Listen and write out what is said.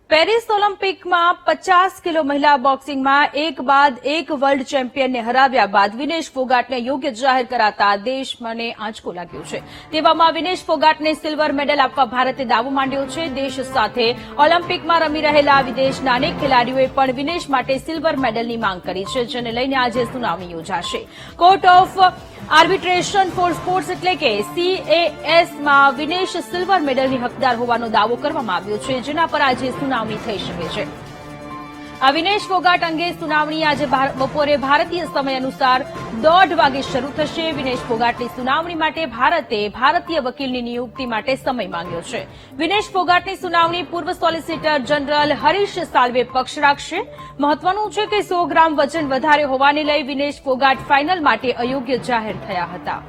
Paris ઓલિમ્પિકમાં 50 kilo મહિલા બોક્સિંગમાં એક બાદ એક વર્લ્ડ ચેમ્પિયનને હરાવ્યા બાદ વિનેશ ફોગાટને યોગ્ય જાહેર કરાતા દેશને આંચકો લાગ્યો છે। તેવામાં વિનેશ ફોગાટને સિલ્વર મેડલ આપવા ભારતે દાવો માંડ્યો છે। દેશ સાથે ઓલિમ્પિકમાં રમી રહેલા વિદેશના અનેક ખેલાડીઓએ પણ વિનેશ માટે સિલ્વર મેડલની માંગ કરી છે, જેને લઈને આજે સુનાવણી યોજાશે। Court of arbitration for sports એટલે કે CASમાં વિનેશ સિલ્વર મેડલની હકદાર હોવાનો દાવો કરવામાં આવ્યો છે, જેના પર આજે સુનાવણી થઈ શકે છે। આ વિનેશ ફોગાટ અંગે સુનાવણી આજે બપોરે ભારતીય સમય અનુસાર 1:30 વાગે શરૂ થશે। વિનેશ ફોગાટની સુનાવણી માટે ભારતે ભારતીય વકીલની નિયુક્તિ માટે સમય માંગ્યો છે। વિનેશ ફોગાટની સુનાવણી પૂર્વ સોલિસિટર જનરલ હરીશ સાલ્વે પક્ષ રાખશે। મહત્વનું છે કે 100 ગ્રામ વજન વધારે હોવાને લઈ વિનેશ ફોગાટ ફાઇનલ માટે અયોગ્ય જાહેર થયા હતા।